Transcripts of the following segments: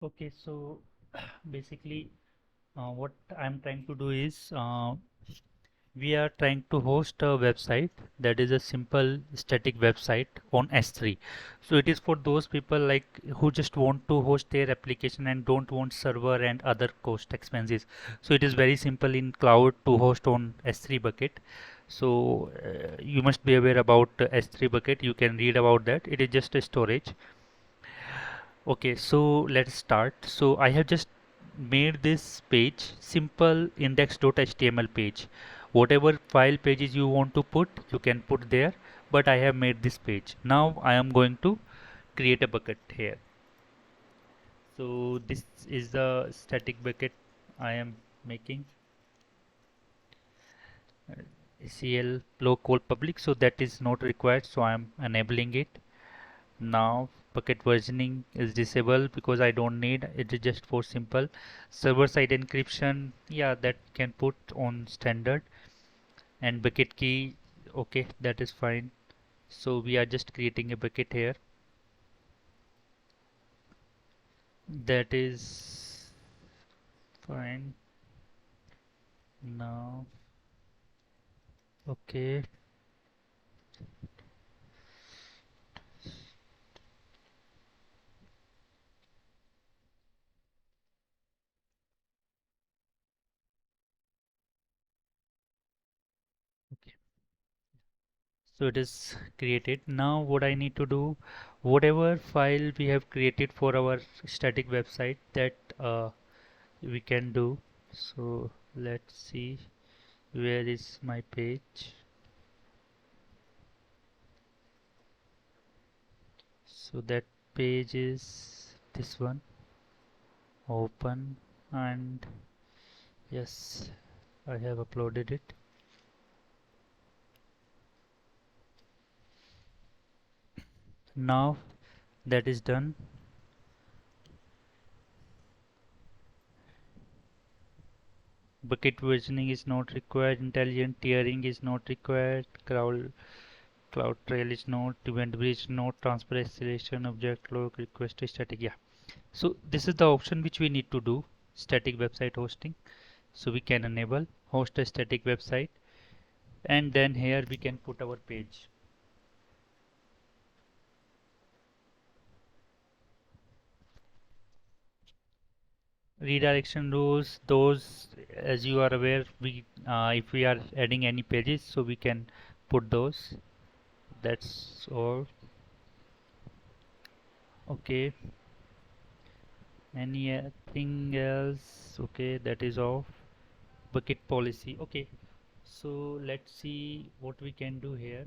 Okay, so basically, what I'm trying to do is we are trying to host a website that is a simple static website on S3. So it is for those people like who just want to host their application and don't want server and other cost expenses. So it is very simple in cloud to host on S3 bucket. So you must be aware about S3 bucket. You can read about that. It is just a storage. Okay, so let's start. So I have just made this page simple index.html page. Whatever file pages you want to put, you can put there, but I have made this page. Now I am going to create a bucket here. So this is the static bucket I am making. CL local public, so that is not required, so I am enabling it. Now bucket versioning is disabled because I don't need it, is just for simple server side encryption. Yeah, that can put on standard, and bucket key, okay, that is fine. So we are just creating a bucket here. That is fine. Now, okay. Okay, so it is created. Now what I need to do, whatever file we have created for our static website, that we can do. So let's see, where is my page. So that page is this one. Open, and yes, I have uploaded it. Now that is done. Bucket versioning is not required, intelligent tiering is not required, cloud trail is not, event bridge not, transfer acceleration, object log, request static. Yeah, so this is the option which we need to do. Static website hosting. So we can enable host a static website, and then here we can put our page. Redirection rules, those, as you are aware, we if we are adding any pages, so we can put those. That's all. Okay, anything else? Okay, that is off. Bucket policy. Okay, so let's see what we can do here.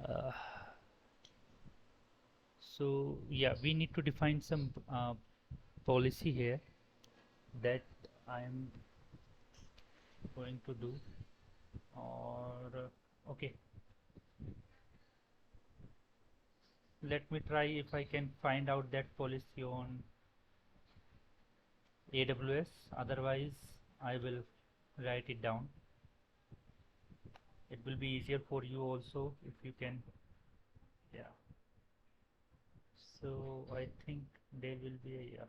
uh, so yeah, we need to define some policy here that I am going to do. Or okay, let me try if I can find out that policy on AWS. Otherwise I will write it down. It will be easier for you also if you can. Yeah, so I think there will be a, yeah,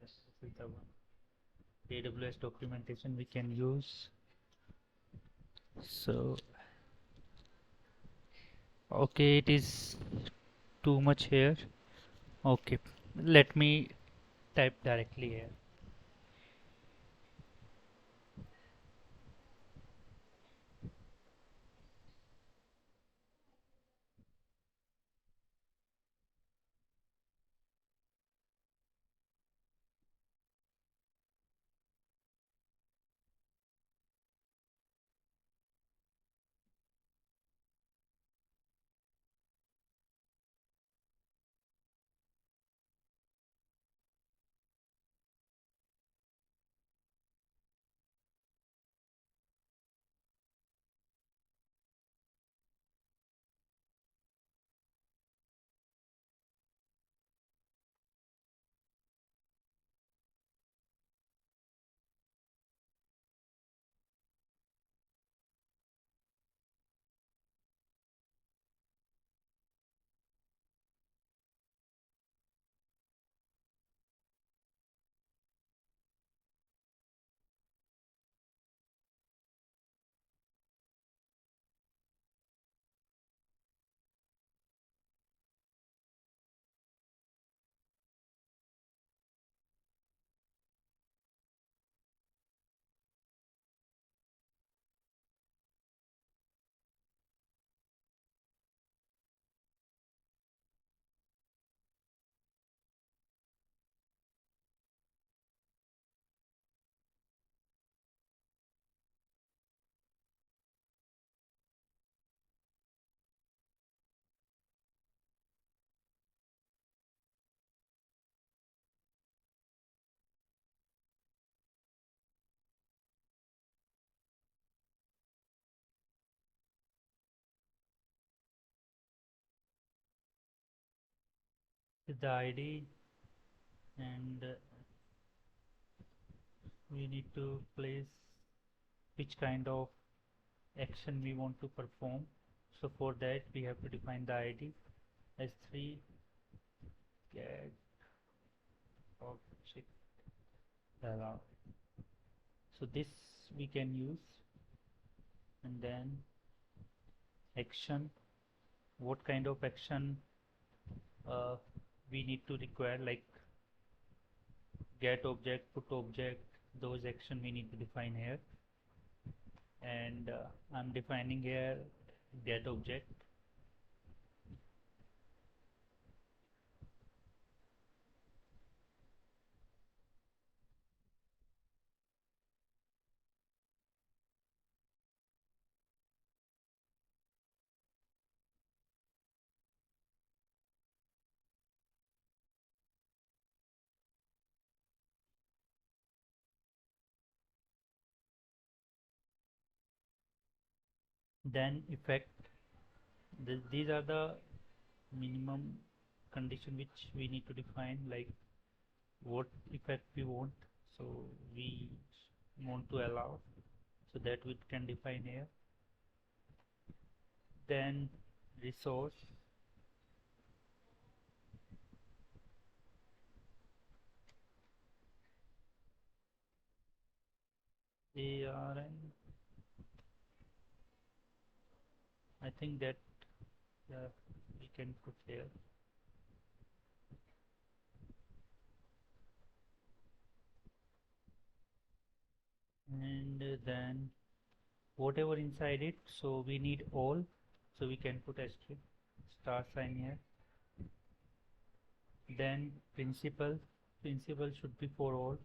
yes, this is the one. AWS documentation we can use. So okay, it is too much here. Okay, let me type directly here. with the ID, and we need to place which kind of action we want to perform. So for that we have to define the ID s3 get object allow. So this we can use, and then action, what kind of action uh, we need to require, like get object, put object, those action we need to define here. And I'm defining here get object. Then effect, these are the minimum condition which we need to define, like what effect we want. So we want to allow, so that we can define here. Then resource, ARN, I think that we can put here. And then whatever inside it, so we need all, so we can put asterisk star sign here. Then principal, principal should be for all.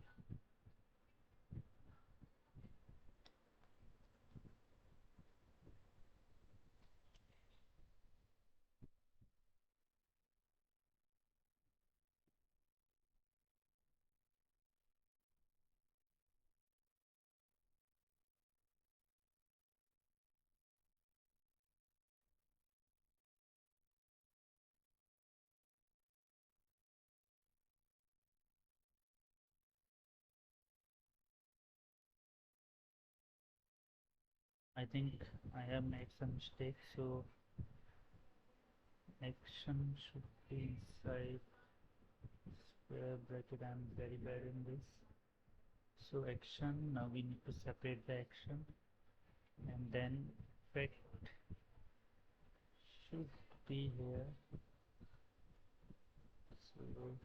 I think I have made some mistakes, so action should be inside square bracket. I'm very bad in this. So action, now we need to separate the action, and then effect should be here. So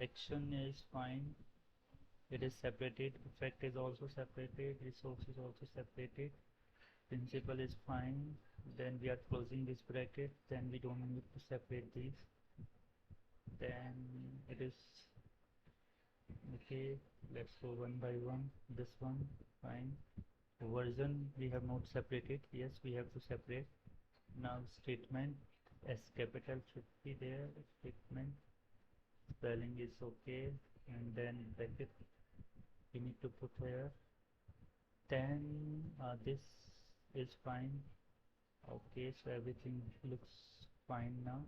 action is fine, it is separated, effect is also separated, resource is also separated, principal is fine. Then we are closing this bracket, then we don't need to separate these. Then it is okay. Let's go one by one. This one fine. Version we have not separated, yes we have to separate. Now statement, S capital should be there, statement, spelling is okay, and then bracket we need to put here. Then this is fine. Okay, so everything looks fine now.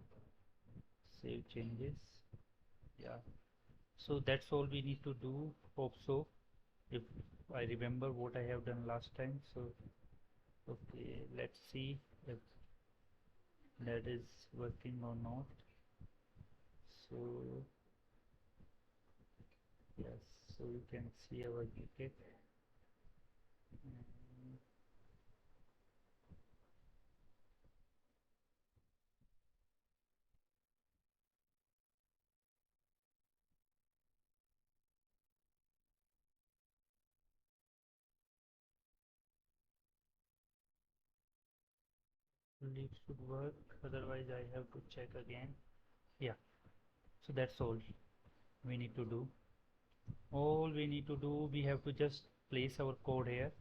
Save changes. Yeah, so that's all we need to do. Hope so, if I remember what I have done last time. So okay, let's see if that is working or not. So yes, so you can see our ticket. It should work, otherwise I have to check again. Yeah, so that's all we need to do. All we need to do, we have to just place our code here.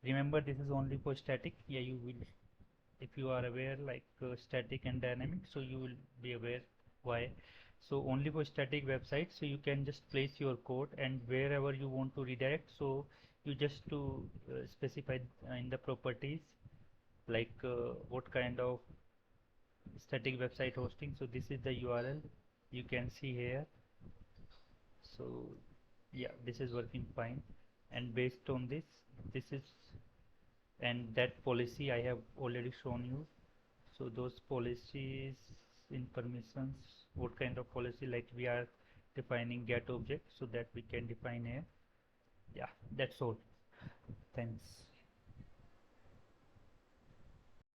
Remember, this is only for static. Yeah, you will, if you are aware, like static and dynamic, so you will be aware why. So only for static website, so you can just place your code, and wherever you want to redirect, so you just to specify in the properties, like what kind of static website hosting. So this is the URL you can see here. So yeah, this is working fine, and based on this is, and that policy I have already shown you. So those policies in permissions, what kind of policy, like we are defining get object, so that we can define here. Yeah, that's all. Thanks.